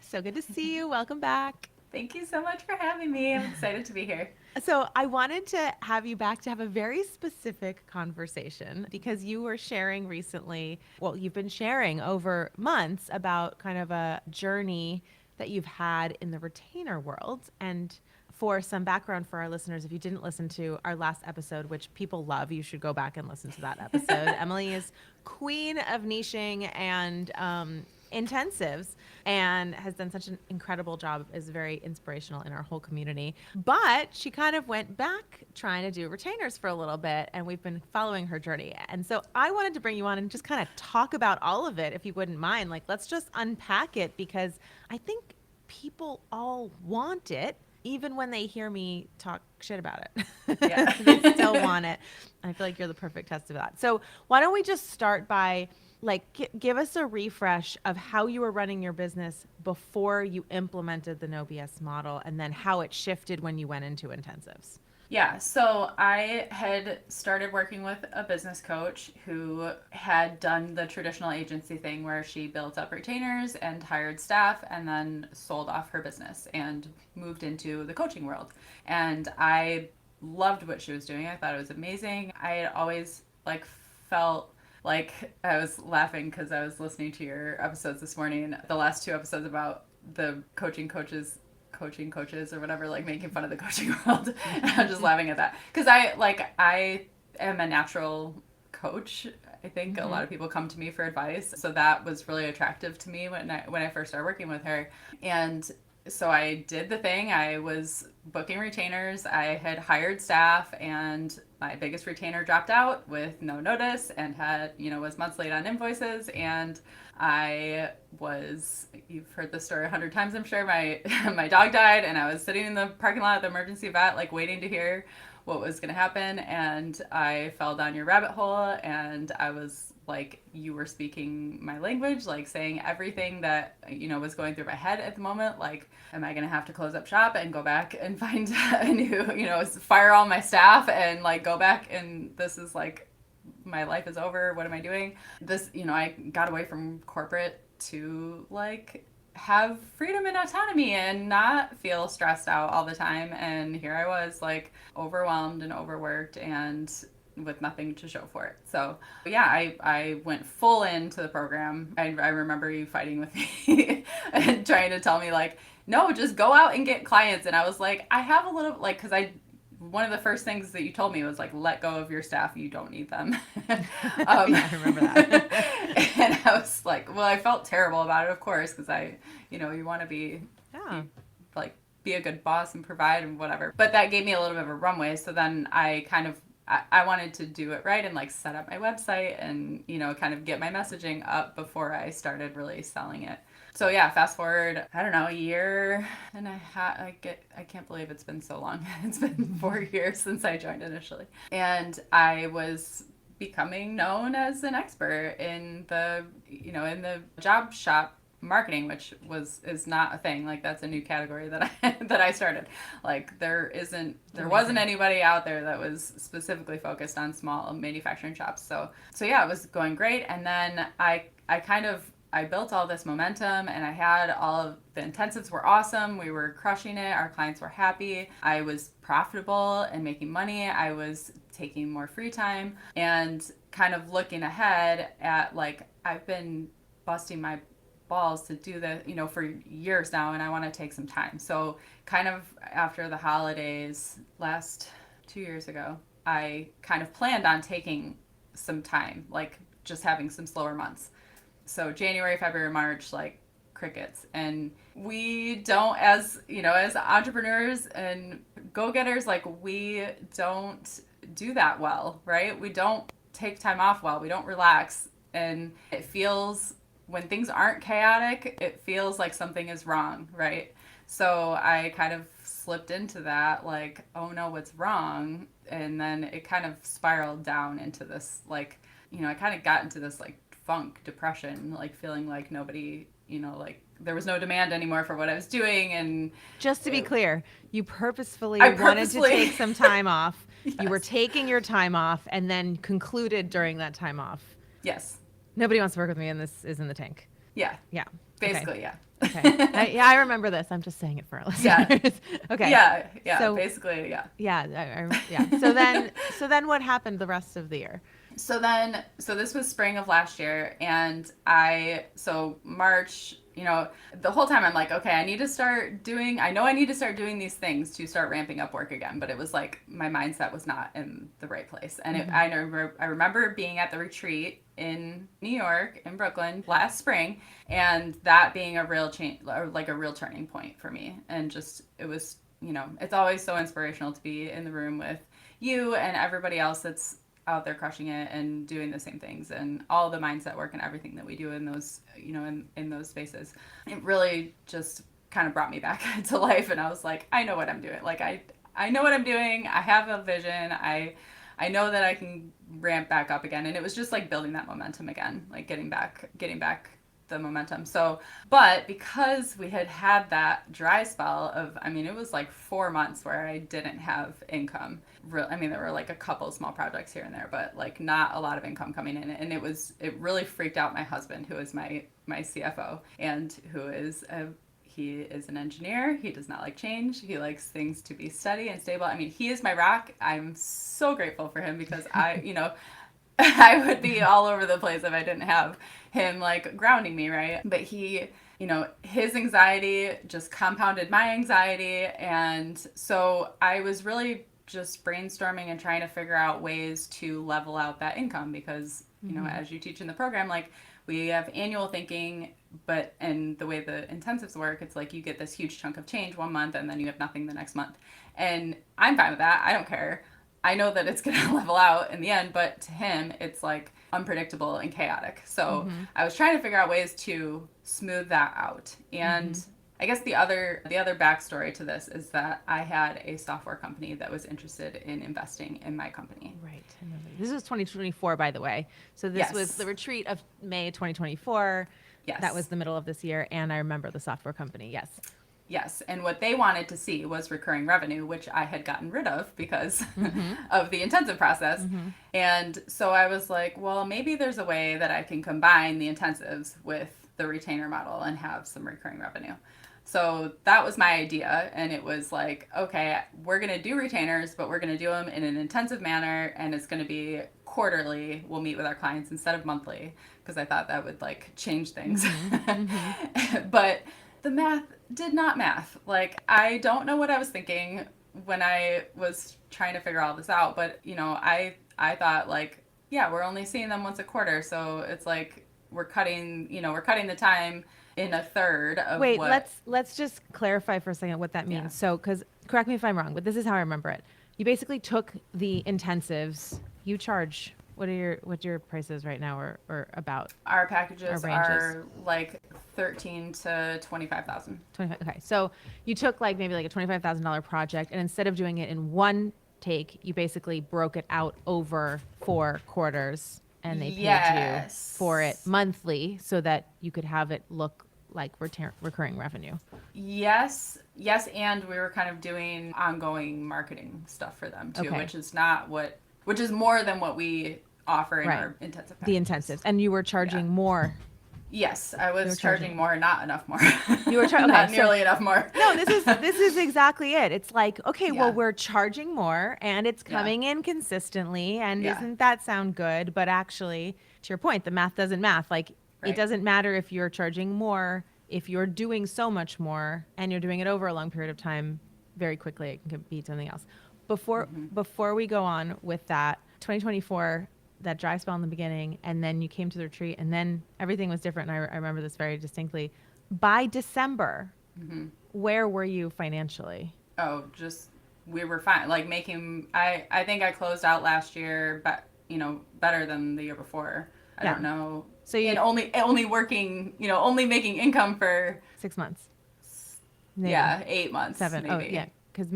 So good to see you. Welcome back. Thank you so much for having me. I'm excited to be here. So, I wanted to have you back to have a very specific conversation because you were sharing recently, well, you've been sharing over months about kind of a journey that you've had in the retainer world. And for some background for our listeners, if you didn't listen to our last episode, which people love, you should go back and listen to that episode. Emily is queen of niching and intensives and has done such an incredible job, is very inspirational in our whole community. But she kind of went back trying to do retainers for a little bit, and we've been following her journey. And so I wanted to bring you on and just kind of talk about all of it, if you wouldn't mind. Like, let's just unpack it because I think people all want it. Even when they hear me talk shit about Yeah. it, they still want it. And I feel like you're the perfect test of that. So why don't we just start by give us a refresh of how you were running your business before you implemented the no BS model, and then how it shifted when you went into intensives. Yeah, so I had started working with a business coach who had done the traditional agency thing where she built up retainers and hired staff and then sold off her business and moved into the coaching world. And I loved what she was doing. I thought it was amazing. I had always felt like I was laughing because I was listening to your episodes this morning, the last two episodes about the coaching coaches or whatever, like making fun of the coaching world. And I'm just laughing at that because I am a natural coach. I think a lot of people come to me for advice, so that was really attractive to me when I first started working with her. And so I did the thing. I was booking retainers. I had hired staff, and my biggest retainer dropped out with no notice and was months late on invoices. And you've heard this story 100 times, I'm sure. My dog died, and I was sitting in the parking lot at the emergency vet, waiting to hear what was going to happen. And I fell down your rabbit hole, and I was like, you were speaking my language, saying everything that, was going through my head at the moment. Am I going to have to close up shop and go back and find a new, fire all my staff and go back, and this is my life is over. What am I doing? I got away from corporate to have freedom and autonomy and not feel stressed out all the time. And here I was overwhelmed and overworked and with nothing to show for it. So yeah, I went full into the program. I remember you fighting with me and trying to tell me no, just go out and get clients. And I was like, I have a little because one of the first things that you told me was let go of your staff. You don't need them. Yeah, I remember that. And I was well, I felt terrible about it, of course, because you want to Yeah. be a good boss and provide and whatever. But that gave me a little bit of a runway. So then I wanted to do it right and set up my website and, kind of get my messaging up before I started really selling it. So yeah, fast forward, I don't know, a year and a half. I can't believe it's been so long. It's been 4 years since I joined initially. And I was becoming known as an expert in the job shop marketing, which is not a thing. That's a new category that I started. There wasn't anybody out there that was specifically focused on small manufacturing shops. So yeah, it was going great. And then I built all this momentum, and I had all of the intensives were awesome. We were crushing it. Our clients were happy. I was profitable and making money. I was taking more free time and kind of looking ahead at I've been busting my balls to do the for years now, and I want to take some time. So kind of after the holidays last 2 years ago, I kind of planned on taking some time, just having some slower months. So January, February, March, crickets. And we don't, as entrepreneurs and go-getters, we don't do that well, right? We don't take time off well. We don't relax. And it feels, when things aren't chaotic, it feels like something is wrong, right? So I kind of slipped into that, oh no, what's wrong? And then it kind of spiraled down into this, I kind of got into this funk, depression, feeling like nobody, there was no demand anymore for what I was doing. And Just to be clear, you purposefully wanted to take some time off. Yes. You were taking your time off and then concluded during that time off. Yes. Nobody wants to work with me, and this is in the tank. Yeah. Yeah. Basically, yeah. Okay. Yeah, I remember this. I'm just saying it for our listeners. Yeah. Okay. Yeah. So Basically, yeah. yeah. So then what happened the rest of the year? So this was spring of last year, and so March, the whole time I'm like, okay, I need to start doing these things to start ramping up work again. But it was like my mindset was not in the right place. And I remember being at the retreat in New York, in Brooklyn last spring, and that being a real change, or like a real turning point for me. And just, it was, it's always so inspirational to be in the room with you and everybody else that's out there crushing it and doing the same things, and all the mindset work and everything that we do in those, in those spaces. It really just kind of brought me back to life, and I was like, I know what I'm doing. Like, I know what I'm doing. I have a vision. I know that I can ramp back up again. And it was just like building that momentum again, like getting back the momentum. So, but because we had that dry spell of, it was like 4 months where I didn't have income. There were like a couple small projects here and there, but like not a lot of income coming in. And it really freaked out my husband, who is my CFO, and he is an engineer. He does not like change. He likes things to be steady and stable. He is my rock. I'm so grateful for him, because I would be all over the place if I didn't have him like grounding me, right? But he, his anxiety just compounded my anxiety. And so I was really just brainstorming and trying to figure out ways to level out that income, because, as you teach in the program, like, we have annual thinking, and the way the intensives work, it's like you get this huge chunk of change one month and then you have nothing the next month. And I'm fine with that. I don't care. I know that it's going to level out in the end, but to him, it's like unpredictable and chaotic. So I was trying to figure out ways to smooth that out. And I guess the other backstory to this is that I had a software company that was interested in investing in my company. Right. This was 2024, by the way. So this was the retreat of May 2024. Yes. That was the middle of this year. And I remember the software company. Yes. Yes, and what they wanted to see was recurring revenue, which I had gotten rid of because of the intensive process. And so I was like, well, maybe there's a way that I can combine the intensives with the retainer model and have some recurring revenue. So that was my idea, and it was like, okay, we're going to do retainers, but we're going to do them in an intensive manner, and it's going to be quarterly. We'll meet with our clients instead of monthly, because I thought that would like change things. But the math did not math. Like, I don't know what I was thinking when I was trying to figure all this out, but I thought, like, yeah, we're only seeing them once a quarter, so it's like we're cutting the time in a third of Wait, what... let's just clarify for a second what that means. Yeah. So, because correct me if I'm wrong, but this is how I remember it. You basically took the intensives. You charge, what your prices right now, or about? Our packages are like 13 to 25,000. 25. Okay, so you took like maybe like a $25,000 project, and instead of doing it in one take, you basically broke it out over 4 quarters, and they paid you for it monthly so that you could have it look like recurring revenue. Yes, and we were kind of doing ongoing marketing stuff for them too, which is more than what we offer in our intensive packages. The intensives. And you were charging more. Yes, I was charging more, not enough more. You were charging not nearly enough more. No, this is exactly it. It's like, okay, well, we're charging more, and it's coming in consistently, and doesn't that sound good? But actually, to your point, the math doesn't math. Like, it doesn't matter if you're charging more, if you're doing so much more, and you're doing it over a long period of time. Very quickly, it can be something else. Before we go on with that, 2024. That dry spell in the beginning, and then you came to the retreat, and then everything was different. And I remember this very distinctly. By December, where were you financially? Oh, we were fine. Like I think I closed out last year, but better than the year before. I don't know. So you only working, only making income for 6 months. Maybe. Yeah, 8 months. 7. Maybe. Oh, yeah, because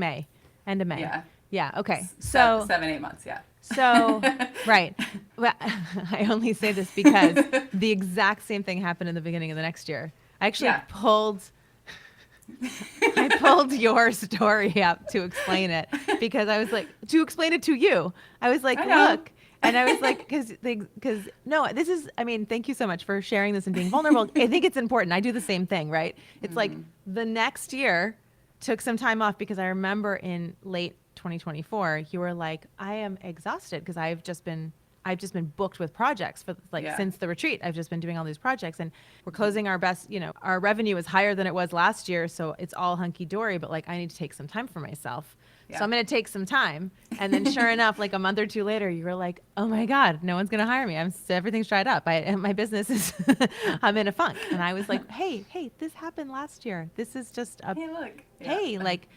end of May. Yeah. Yeah. Okay. So 7-8 months. Yeah. So, right. Well, I only say this because the exact same thing happened in the beginning of the next year. I actually pulled your story up to explain it, because I was like, to explain it to you. I was like, look, And I was like, because no, this is, I mean, thank you so much for sharing this and being vulnerable. I think it's important. I do the same thing, right? It's like the next year took some time off because I remember in late 2024, you were like, I am exhausted because I've just been booked with projects for like Yeah. since the retreat. I've just been doing all these projects and we're closing our best, our revenue is higher than it was last year. So it's all hunky dory, but like I need to take some time for myself. So Yeah. I'm going to take some time. And then sure enough, like a month or two later, you were like, oh my God, no one's going to hire me. Everything's dried up. My business is, I'm in a funk. And I was like, hey, this happened last year. This is just Hey, look. Yeah. hey, like,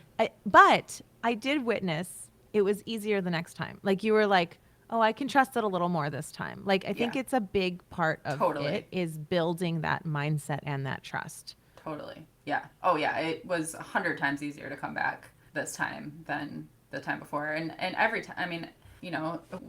but I did witness it was easier the next time. Like you were like, oh, I can trust it a little more this time. Like, I think Yeah. it's a big part of Totally. it is building that mindset and that trust. Totally. Yeah. Oh, yeah. It was 100 times easier to come back this time than the time before. And every time, I mean,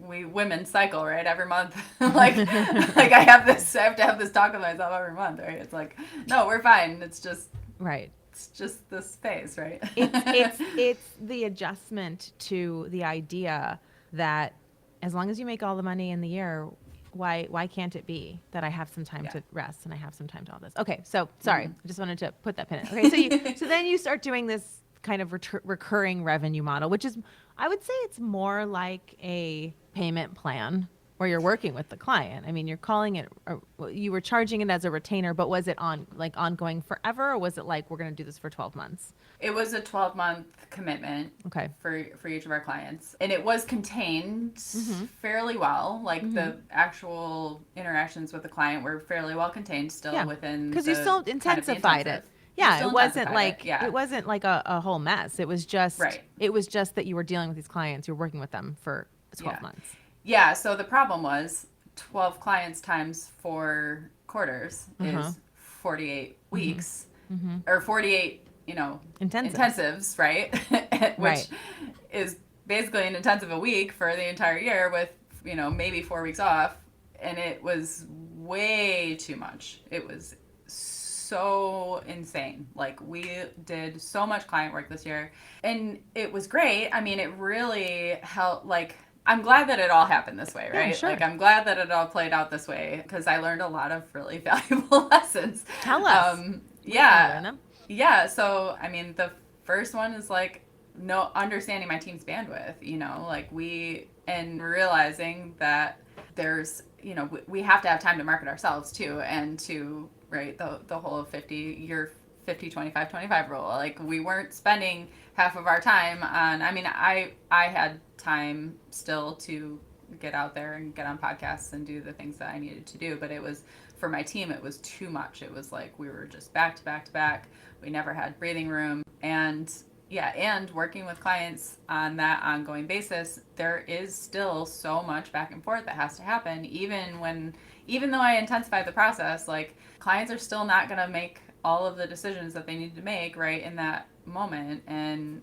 we women cycle, right? Every month, like I have to have this talk with myself every month, right? It's like, no, we're fine. It's just Right. this phase, right? It's the adjustment to the idea that as long as you make all the money in the year, why can't it be that I have some time to rest and I have some time to all this? Okay, so sorry, I just wanted to put that pin in. Okay, so then you start doing this kind of recurring revenue model, which is, I would say it's more like a payment plan where you're working with the client. I mean, you're calling it, you were charging it as a retainer, but was it ongoing forever, or was it like, we're going to do this for 12 months? It was a 12-month commitment Okay. for each of our clients. And it was contained fairly well. Like the actual interactions with the client were fairly well contained still within because you still intensified it. Yeah, it wasn't like a whole mess. It was just that you were dealing with these clients, you were working with them for 12 months. Yeah, so the problem was 12 clients times 4 quarters is 48 weeks or 48, intensives, right? Which is basically an intensive a week for the entire year with, maybe 4 weeks off. And it was way too much. It was so insane. Like, we did so much client work this year and it was great. I mean, it really helped. Like, I'm glad that it all happened this way, right? Yeah, sure. Like, I'm glad that it all played out this way because I learned a lot of really valuable lessons. Tell us. Yeah. So, I mean, the first one is like, understanding my team's bandwidth, and realizing that there's, we have to have time to market ourselves too, and to, right, the whole 50-25-25 rule. Like, we weren't spending half of our time on, I mean, I had time still to get out there and get on podcasts and do the things that I needed to do, but it was, for my team, it was too much. It was like we were just back to back to back. We never had breathing room. And working with clients on that ongoing basis, there is still so much back and forth that has to happen. Even though I intensify the process, like, clients are still not going to make all of the decisions that they need to make right in that moment. And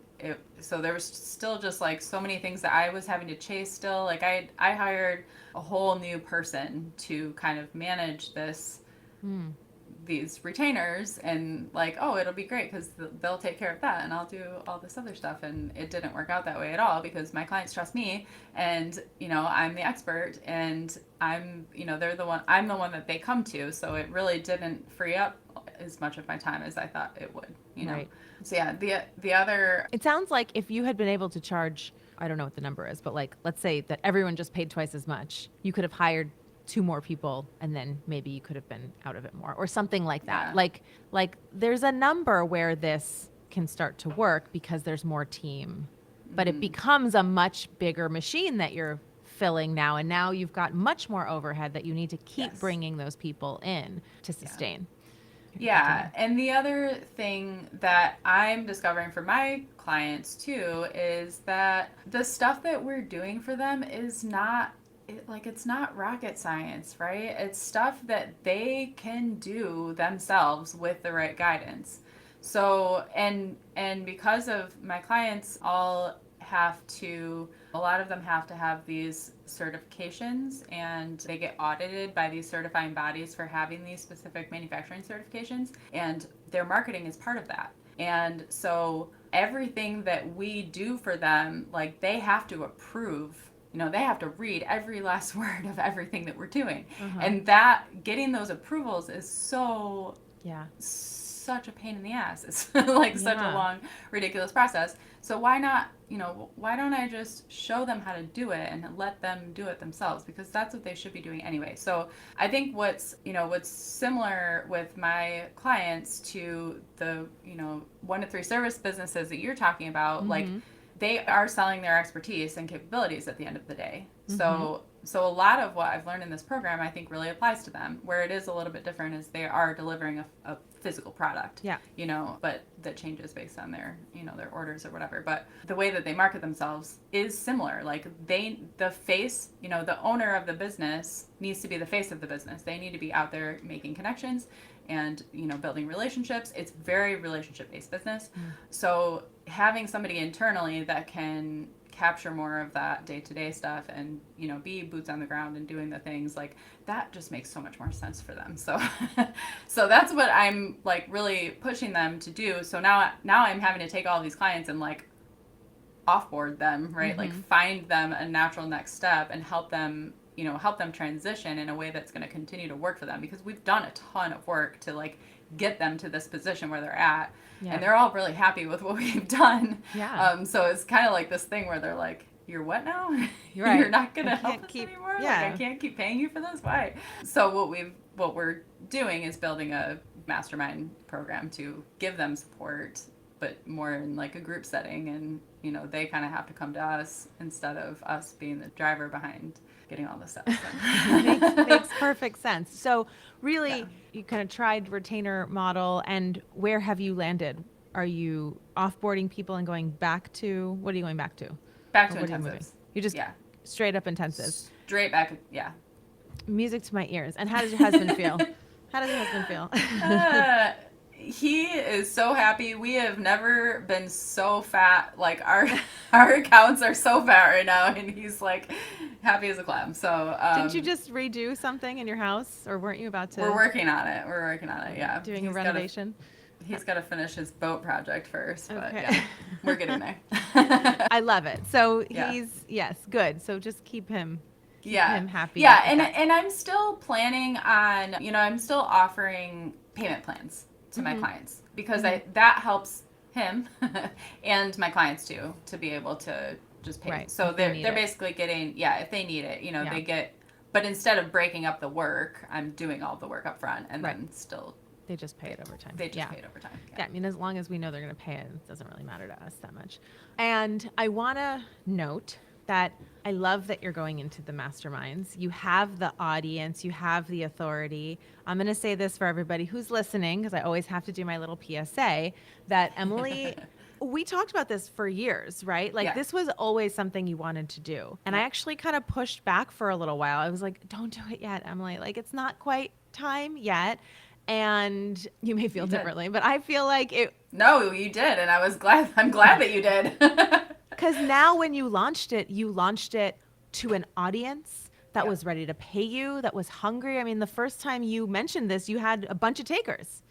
so there was still just like so many things that I was having to chase still. Like, I hired a whole new person to kind of manage these retainers, and like, oh, it'll be great because they'll take care of that and I'll do all this other stuff. And it didn't work out that way at all because my clients trust me, and I'm the expert, and I'm I'm the one that they come to. So it really didn't free up as much of my time as I thought it would. Right. So yeah, the other. It sounds like if you had been able to charge, I don't know what the number is, but like, let's say that everyone just paid twice as much, you could have hired 2 more people and then maybe you could have been out of it more or something like that. Yeah. Like there's a number where this can start to work because there's more team, but it becomes a much bigger machine that you're filling now. And now you've got much more overhead that you need to keep bringing those people in to sustain. Yeah. And the other thing that I'm discovering for my clients too is that the stuff that we're doing for them is not it's not rocket science, right? It's stuff that they can do themselves with the right guidance. So, and because of my clients all a lot of them have to have these certifications, and they get audited by these certifying bodies for having these specific manufacturing certifications, and their marketing is part of that. And so everything that we do for them, like, they have to approve they have to read every last word of everything that we're doing. Uh-huh. And that getting those approvals is such a pain in the ass. It's like such a long, ridiculous process. So why not, why don't I just show them how to do it and let them do it themselves? Because that's what they should be doing anyway. So I think what's similar with my clients to the, 1 to 3 service businesses that you're talking about, like they are selling their expertise and capabilities at the end of the day. So a lot of what I've learned in this program, I think, really applies to them. Where it is a little bit different is they are delivering a physical product, but that changes based on their, their orders or whatever. But the way that they market themselves is similar. Like the face, the owner of the business needs to be the face of the business. They need to be out there making connections and, building relationships. It's very relationship-based business. So having somebody internally that can capture more of that day-to-day stuff and be boots on the ground and doing the things like that just makes so much more sense for them. So that's what I'm like really pushing them to do. So now I'm having to take all these clients and like offboard them, right? Like find them a natural next step and help them transition in a way that's going to continue to work for them, because we've done a ton of work to like get them to this position where they're at. And they're all really happy with what we've done. So it's kind of like this thing where they're like, you're what now? You're not going to help us anymore? Like, I can't keep paying you for this? Why? So what we're doing is building a mastermind program to give them support, but more in like a group setting. And, they kind of have to come to us instead of us being the driver behind getting all this stuff done. Makes perfect sense. So really, you kind of tried retainer model, and where have you landed? Are you offboarding people and going back to, what are you going back to? Back to intensives. You just straight up intensives. Straight back, Music to my ears. And how does your husband feel? How does your husband feel? He is so happy. We have never been so fat. Like our accounts are so fat right now, and he's like happy as a clam. So didn't you just redo something in your house, or weren't you about to? We're working on it. Yeah. Doing a renovation. He's got to finish his boat project first, but okay. We're getting there. I love it. So he's good. So just keep him. Him happy. Yeah, and I'm still planning on, I'm still offering payment plans to my clients, because that helps him and my clients too, to be able to just pay. Right. So they're basically getting, if they need it, they get, but instead of breaking up the work, I'm doing all the work up front, and then still they just pay it over time. They just pay it over time. Yeah, I mean, as long as we know they're going to pay it, it doesn't really matter to us that much. And I want to note that I love that you're going into the masterminds. You have the audience, you have the authority. I'm going to say this for everybody who's listening, because I always have to do my little PSA, that Emily, we talked about this for years, right? Like this was always something you wanted to do. And I actually kind of pushed back for a little while. I was like, don't do it yet, Emily. Like, it's not quite time yet. And you may feel differently, but I feel like it. No, you did. And I'm glad that you did. Because now when you launched it to an audience that was ready to pay you, that was hungry. I mean, the first time you mentioned this, you had a bunch of takers,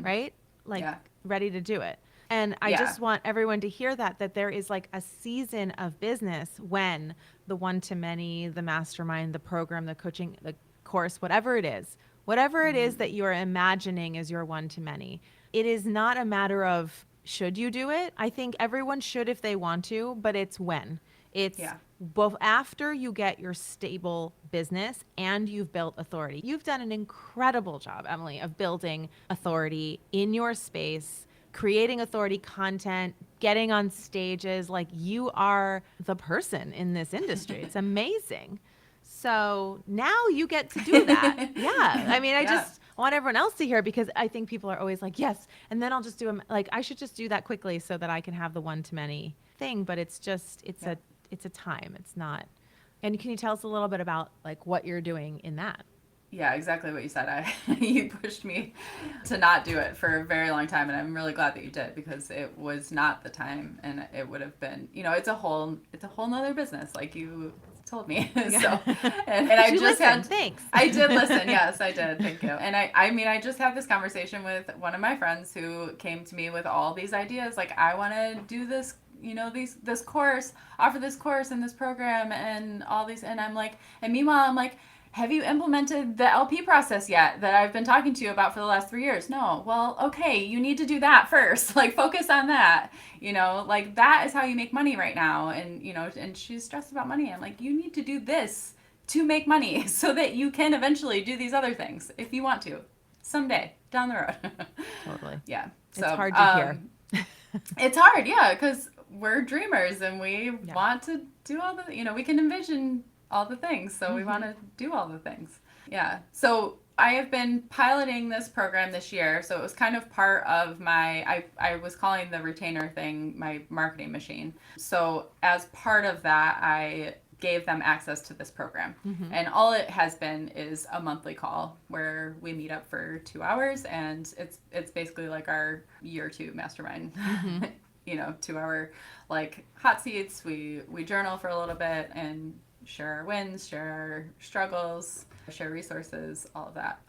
right? Like ready to do it. And I just want everyone to hear that there is like a season of business when the one-to-many, the mastermind, the program, the coaching, the course, whatever it is that you're imagining as your one-to-many, it is not a matter of should you do it? I think everyone should if they want to, but it's when. It's both after you get your stable business and you've built authority. You've done an incredible job, Emily, of building authority in your space, creating authority content, getting on stages. Like, you are the person in this industry. It's amazing. So now you get to do that. I mean, I just want everyone else to hear, because I think people are always like, yes, and then I'll just do them. Like, I should just do that quickly so that I can have the one-to-many thing. But it's just, it's a time. It's not. And can you tell us a little bit about like what you're doing in that? Yeah, exactly what you said. You pushed me to not do it for a very long time, and I'm really glad that you did, because it was not the time, and it would have been, it's a whole nother business, like you told me. So, and I just had, thanks. I did listen. Yes, I did. Thank you. And I mean, I just had this conversation with one of my friends who came to me with all these ideas. Like, I want to do this this course, offer this course and this program and all these, and I'm like, and meanwhile I'm like, have you implemented the LP process yet that I've been talking to you about for the last 3 years? No. Well, okay, you need to do that first. Like, focus on that. Like, that is how you make money right now. And, and she's stressed about money. I'm like, you need to do this to make money so that you can eventually do these other things if you want to someday down the road. Totally. Yeah. It's hard to hear. It's hard, yeah, because we're dreamers and we want to do all the, we can envision all the things. So we want to do all the things. Yeah. So I have been piloting this program this year. So it was kind of part of I was calling the retainer thing my marketing machine. So as part of that, I gave them access to this program. And all it has been is a monthly call where we meet up for 2 hours, and it's basically like our year 2 mastermind. 2-hour like hot seats. We journal for a little bit and share our wins, share our struggles, share resources, all of that.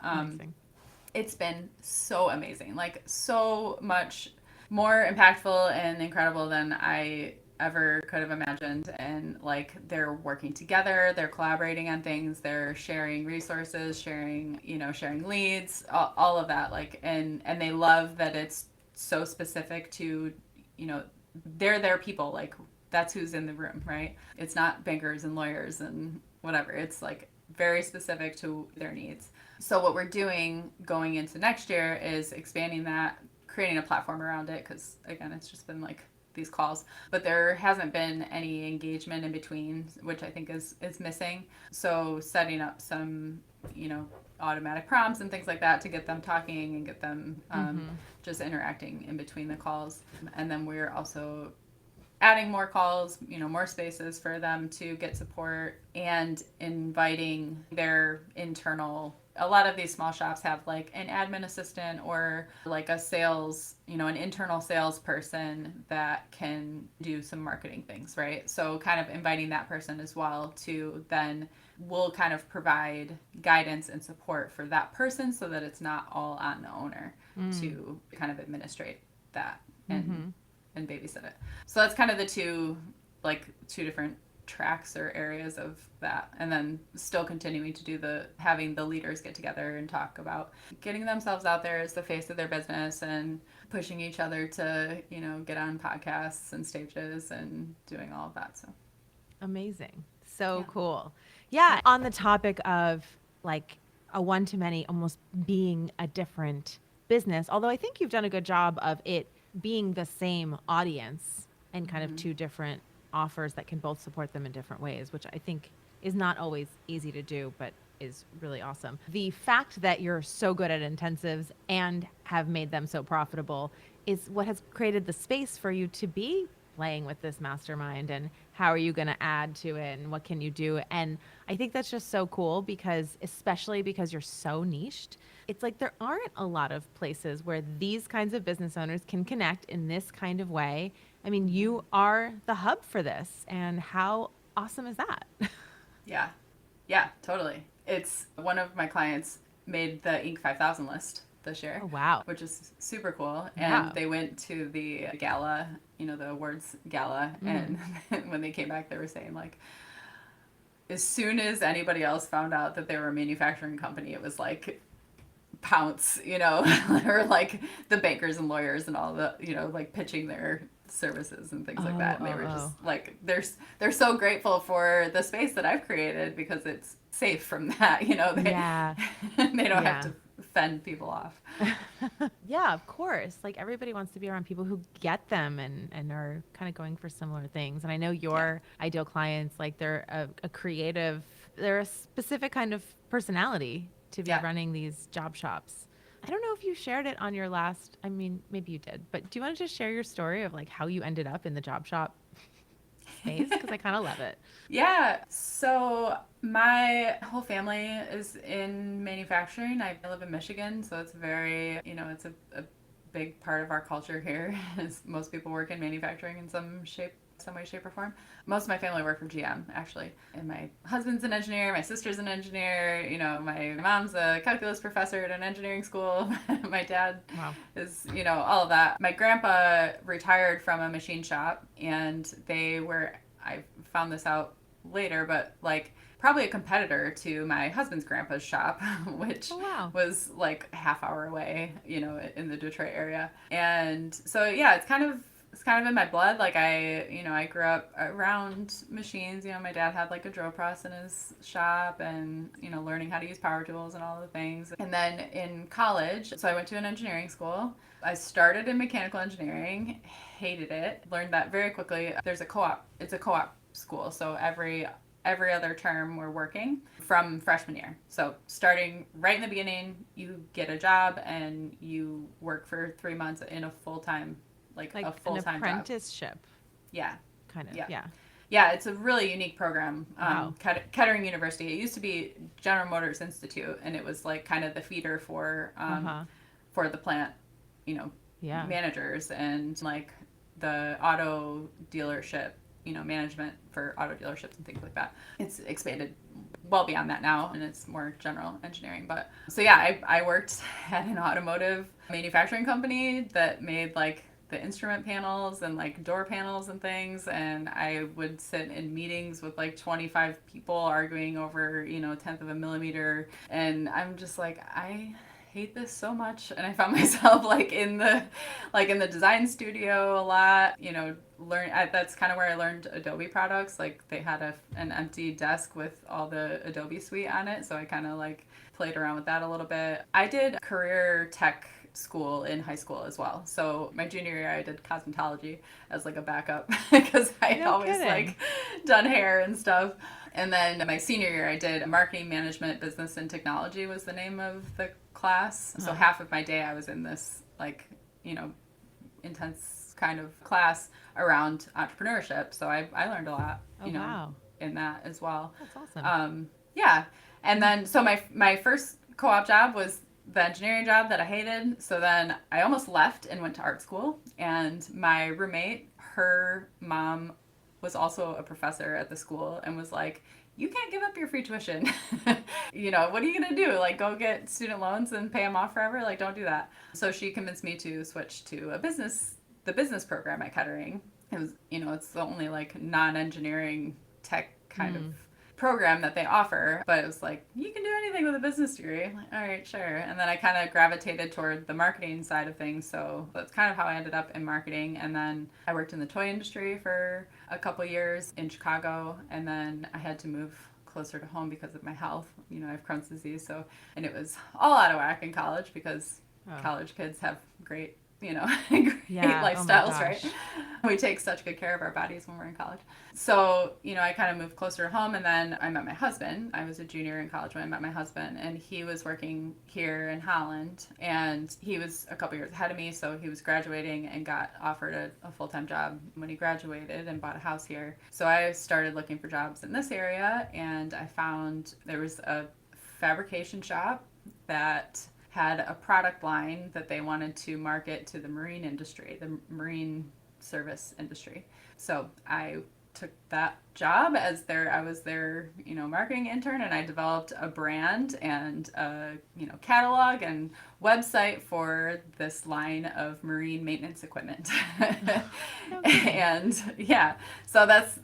It's been so amazing, like so much more impactful and incredible than I ever could have imagined. And like, they're working together, they're collaborating on things, they're sharing resources, sharing leads, all of that. Like, and they love that it's so specific to, they're their people. Like, that's who's in the room, right? It's not bankers and lawyers and whatever. It's like very specific to their needs. So what we're doing going into next year is expanding that, creating a platform around it, because again, it's just been like these calls, but there hasn't been any engagement in between, which I think is missing. So setting up some, automatic prompts and things like that to get them talking and get them just interacting in between the calls. And then we're also adding more calls, more spaces for them to get support, and inviting their internal. A lot of these small shops have like an admin assistant or like a sales, an internal salesperson that can do some marketing things, right? So kind of inviting that person as well to then will kind of provide guidance and support for that person so that it's not all on the owner to kind of administrate that and babysit it. So that's kind of the two different tracks or areas of that. And then still continuing to do having the leaders get together and talk about getting themselves out there as the face of their business and pushing each other to, get on podcasts and stages and doing all of that. So amazing. So cool. Yeah. On the topic of like a one-to-many almost being a different business, although I think you've done a good job of it being the same audience and kind of two different offers that can both support them in different ways, which I think is not always easy to do, but is really awesome. The fact that you're so good at intensives and have made them so profitable is what has created the space for you to be playing with this mastermind, and how are you going to add to it and what can you do? And I think that's just so cool, because especially because you're so niched, it's like there aren't a lot of places where these kinds of business owners can connect in this kind of way. I mean, you are the hub for this, and how awesome is that? Yeah, totally. It's one of my clients made the Inc. 5000 list this year. Oh, wow. Which is super cool. And they went to the gala, the awards gala. And when they came back, they were saying like, as soon as anybody else found out that they were a manufacturing company, it was like pounce, or like the bankers and lawyers and all the, like pitching their services and things like that. And they were just like, they're so grateful for the space that I've created because it's safe from that, they don't have to fend people off. Yeah, of course. Like, everybody wants to be around people who get them and are kind of going for similar things. And I know your ideal clients, like they're a creative, they're a specific kind of personality to be running these job shops. I don't know if you shared it on your last, I mean, maybe you did, but do you want to just share your story of like how you ended up in the job shop space? Because I kind of love it. Yeah. So my whole family is in manufacturing. I live in Michigan, so it's very, it's a big part of our culture here. Is most people work in manufacturing in some shape, some way, shape, or form. Most of my family work for GM, actually. And my husband's an engineer, my sister's an engineer, my mom's a calculus professor at an engineering school. My dad Wow. is, all of that. My grandpa retired from a machine shop, and I found this out later, but like probably a competitor to my husband's grandpa's shop, which was like a half hour away, in the Detroit area. And so, yeah, it's kind of in my blood. Like I grew up around machines. My dad had like a drill press in his shop, and, learning how to use power tools and all the things. And then in college, so I went to an engineering school. I started in mechanical engineering, hated it, learned that very quickly. There's a co-op. It's a co-op school. So every other term we're working from freshman year. So starting right in the beginning, you get a job and you work for 3 months in a full-time, like a full-time an apprenticeship. Job. Yeah. Kind of. Yeah. Yeah, it's a really unique program. Wow. Kettering University. It used to be General Motors Institute, and it was like kind of the feeder for the plant, managers and like the auto dealership, management for auto dealerships and things like that. It's expanded well beyond that now, and it's more general engineering. But so yeah, I worked at an automotive manufacturing company that made like the instrument panels and like door panels and things, and I would sit in meetings with like 25 people arguing over, tenth of a millimeter, and I'm just like, I hate this so much. And I found myself like in the design studio a lot, that's kind of where I learned Adobe products. Like they had an empty desk with all the Adobe suite on it, so I kind of like played around with that a little bit. I did career tech school in high school as well. So my junior year I did cosmetology as like a backup because I had always like done hair and stuff. And then my senior year I did marketing management, business and technology was the name of the class. So half of my day I was in this like, intense kind of class around entrepreneurship. So I learned a lot, in that as well. That's awesome. Yeah. And then so my first co-op job was the engineering job that I hated. So then I almost left and went to art school. And my roommate, her mom was also a professor at the school and was like, you can't give up your free tuition. What are you going to do? Like, go get student loans and pay them off forever? Like, don't do that. So she convinced me to switch to the business program at Kettering. It was, it's the only like non-engineering tech kind of program that they offer, but it was like, you can do anything with a business degree. I'm like, all right, sure. And then I kind of gravitated toward the marketing side of things, so that's kind of how I ended up in marketing. And then I worked in the toy industry for a couple years in Chicago, and then I had to move closer to home because of my health. I have Crohn's disease, and it was all out of whack in college because college kids have great lifestyles, right? We take such good care of our bodies when we're in college. So, I kind of moved closer to home, and then I met my husband. I was a junior in college when I met my husband, and he was working here in Holland, and he was a couple years ahead of me, so he was graduating and got offered a full-time job when he graduated and bought a house here. So I started looking for jobs in this area, and I found there was a fabrication shop that had a product line that they wanted to market to the marine industry, the marine service industry. So I took that job I was their, marketing intern, and I developed a brand and a, catalog and website for this line of marine maintenance equipment. And yeah, so that's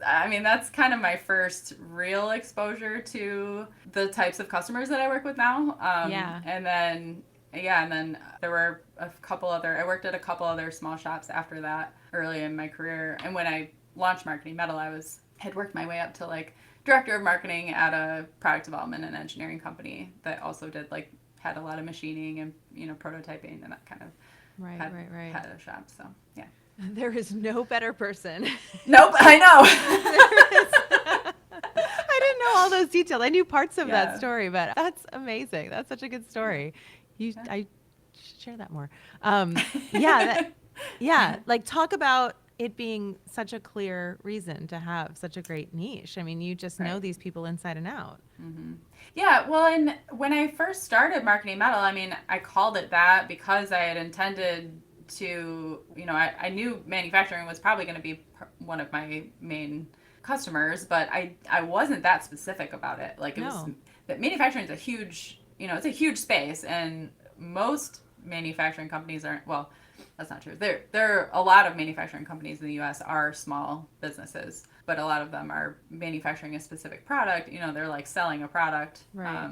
kind of my first real exposure to the types of customers that I work with now. And then there were I worked at a couple other small shops after that early in my career. And when I launched Marketing Metal, had worked my way up to like director of marketing at a product development and engineering company that also did like had a lot of machining and prototyping and that kind of right. had a shop. So yeah, there is no better person. Nope, I know. I didn't know all those details. I knew parts of that story, but that's amazing. That's such a good story. I should share that more. Like talk about it being such a clear reason to have such a great niche. I mean, you just know these people inside and out. Mm-hmm. Yeah, well, and when I first started Marketing Metal, I called it that because I had intended to, I knew manufacturing was probably going to be one of my main customers, but I wasn't that specific about it. Like, it was No. that manufacturing is a huge, it's a huge space, and most manufacturing companies aren't, well, that's not true. There are a lot of manufacturing companies in the US are small businesses, but a lot of them are manufacturing a specific product. They're like selling a product. Right.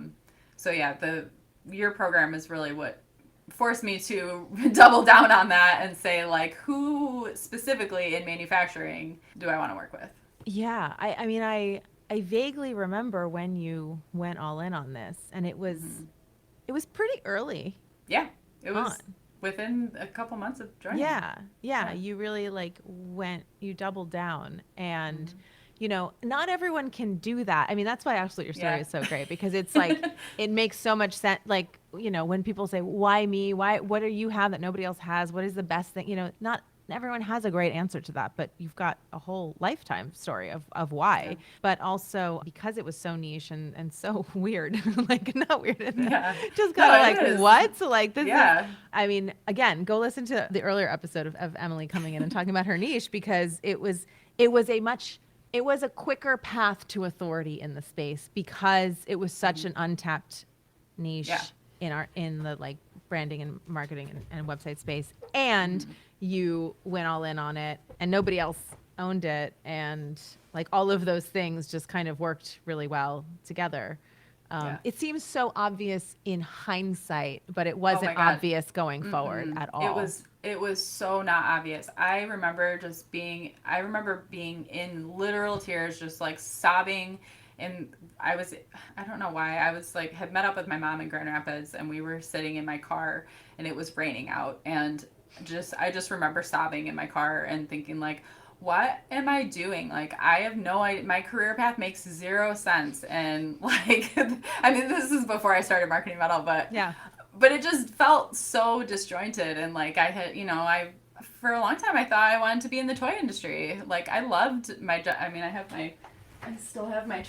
So yeah, your program is really what forced me to double down on that and say, like, who specifically in manufacturing do I want to work with? Yeah. I mean, I vaguely remember when you went all in on this, and it was pretty early Yeah, it on. was within a couple months of joining. Yeah, you really like you doubled down, and not everyone can do that. I mean, that's why actually your story is so great, because it's like it makes so much sense. Like, when people say, why me? What do you have that nobody else has? What is the best thing? Not everyone has a great answer to that, but you've got a whole lifetime story of why. Yeah. But also because it was so niche and so weird, like not weird, just No, kind of it like is. what? So like this Yeah. is, I mean, again, go listen to the earlier episode of Emily coming in and talking about her niche, because it was a quicker path to authority in the space, because it was such an untapped niche in the like branding and marketing and website space, and you went all in on it, and nobody else owned it, and like all of those things just kind of worked really well together. It seems so obvious in hindsight, but it wasn't obvious going forward at all. It was so not obvious. I remember being in literal tears, just like sobbing. And I don't know why, I was like, had met up with my mom in Grand Rapids, and we were sitting in my car, and it was raining out. And I just remember sobbing in my car and thinking, like, what am I doing? Like, I have no idea. My career path makes zero sense. And like, I mean, this is before I started marketing metal, but it just felt so disjointed. And like, I had, for a long time, I thought I wanted to be in the toy industry. Like, I loved my job. I mean, I still have my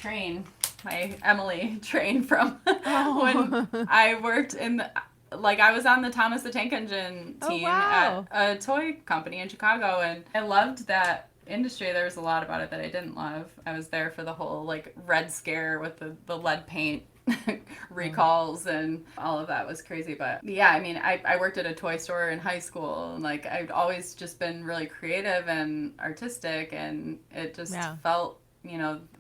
my Emily train from when I worked I was on the Thomas the Tank Engine team at a toy company in Chicago, and I loved that industry. There was a lot about it that I didn't love. I was there for the whole like Red Scare with the lead paint recalls, and all of that was crazy. But yeah, I mean, I worked at a toy store in high school, and like I'd always just been really creative and artistic, and it just felt,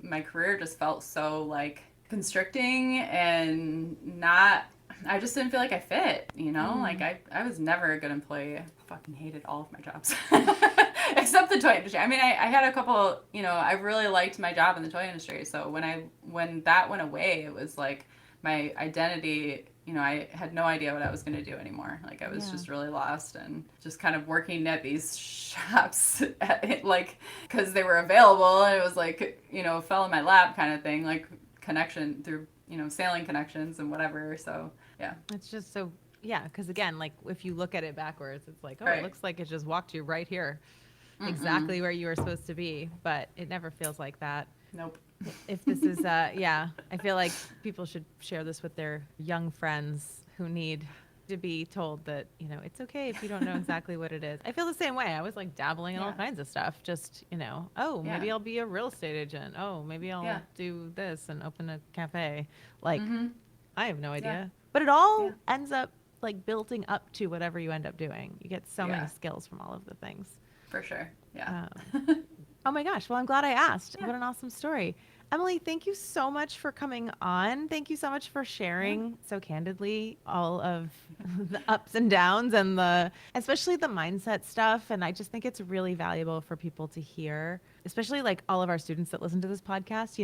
my career just felt so like constricting and not, I just didn't feel like I fit, like I was never a good employee. I fucking hated all of my jobs except the toy industry. I mean, I had a couple, I really liked my job in the toy industry. So when that went away, it was like my identity, I had no idea what I was going to do anymore. Like, I was just really lost, and just kind of working at these shops like, because they were available, and it was like, fell in my lap kind of thing, like connection through, sailing connections and whatever. So yeah, it's just so, because again, like if you look at it backwards, it's like, it looks like it just walked you right here, exactly where you were supposed to be, but it never feels like that. Nope. If this is I feel like people should share this with their young friends who need to be told that, it's okay if you don't know exactly what it is. I feel the same way. I was like dabbling in all kinds of stuff, just, maybe I'll be a real estate agent. Oh, maybe I'll do this and open a cafe. Like, I have no idea. But it all ends up like building up to whatever you end up doing. You get so many skills from all of the things. For sure. Yeah. Oh my gosh. Well, I'm glad I asked. What an awesome story. Emily, thank you so much for coming on. Thank you so much for sharing so candidly all of the ups and downs, and especially the mindset stuff. And I just think it's really valuable for people to hear, especially like all of our students that listen to this podcast.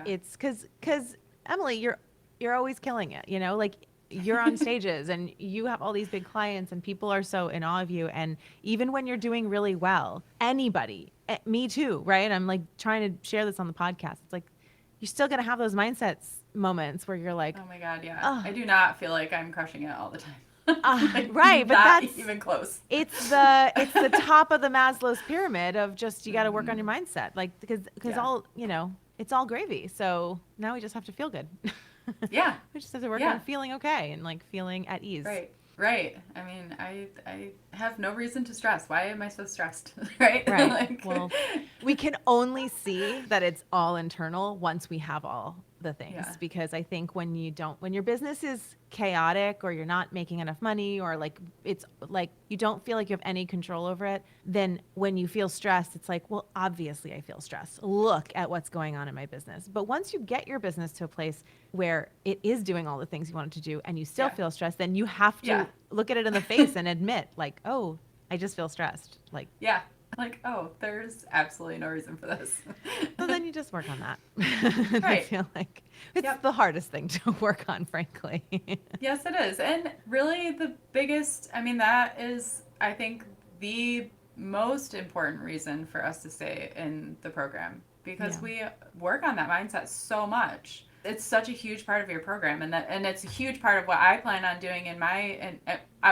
It's because Emily, you're always killing it, like you're on stages and you have all these big clients, and people are so in awe of you. And even when you're doing really well, anybody, me too, right? I'm like trying to share this on the podcast. It's like, you're still going to have those mindsets moments where you're like, oh my God. Yeah. I do not feel like I'm crushing it all the time. Like, right. But not that's even close. It's the top of the Maslow's pyramid of just, you got to work on your mindset. Like, because all, it's all gravy. So now we just have to feel good. Yeah. We just have to work on feeling okay and like feeling at ease. Right. Right. I mean, I have no reason to stress. Why am I so stressed? Right? Right. Like, Well, we can only see that it's all internal once we have all the things. yeah. Because I think when your business is chaotic or you're not making enough money or like it's like you don't feel like you have any control over it, then when you feel stressed, it's like, well, obviously I feel stressed. Look at what's going on in my business. But once you get your business to a place where it is doing all the things you want it to do and you still Yeah. feel stressed, then you have to Yeah. look at it in the face and admit, like, oh, I just feel stressed. Like, Yeah. Like, oh, there's absolutely no reason for this. so then you just work on that. I Right. feel like it's Yep. the hardest thing to work on, frankly. Yes, it is. And really, the biggest, I mean, that is, I think, the most important reason for us to stay in the program because Yeah. we work on that mindset so much. It's such a huge part of your program, and it's a huge part of what I plan on doing in my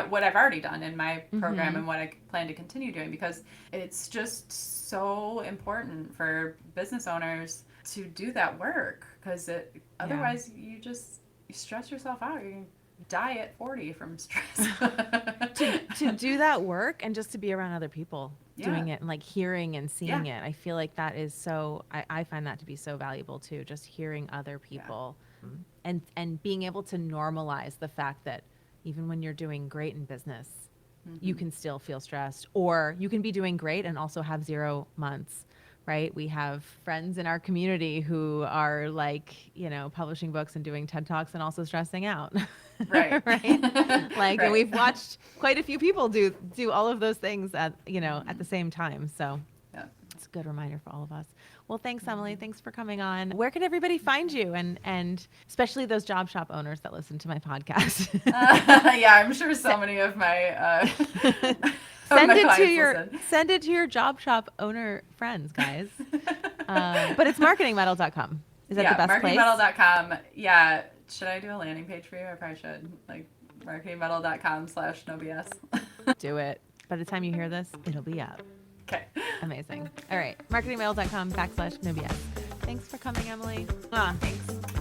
what I've already done in my program and what I plan to continue doing because it's just so important for business owners to do that work because otherwise you stress yourself out. You're gonna die at 40 from stress. to do that work and just to be around other people doing Yeah. it and like hearing and seeing Yeah. it. I feel like that is so, I find that to be so valuable too, just hearing other people and being able to normalize the fact that even when you're doing great in business, you can still feel stressed or you can be doing great and also have 0 months. Right. We have friends in our community who are like, publishing books and doing TED Talks and also stressing out. Right. Right. Like, and Right. we've watched quite a few people do all of those things at the same time. So Yeah. it's a good reminder for all of us. Well, thanks, Emily. Thanks for coming on. Where can everybody find you? And especially those job shop owners that listen to my podcast. Yeah, I'm sure so many of my Send my it to clients your listen. send it to your job shop owner friends, guys. But it's marketingmetal.com. Is that the best place? marketingmetal.com. Yeah. Should I do a landing page for you? I probably should. Like marketingmetal.com/nobs. Do it. By the time you hear this, it'll be up. Okay. Amazing. All right. Marketingmetal.com/no BS. Thanks for coming, Emily. Thanks.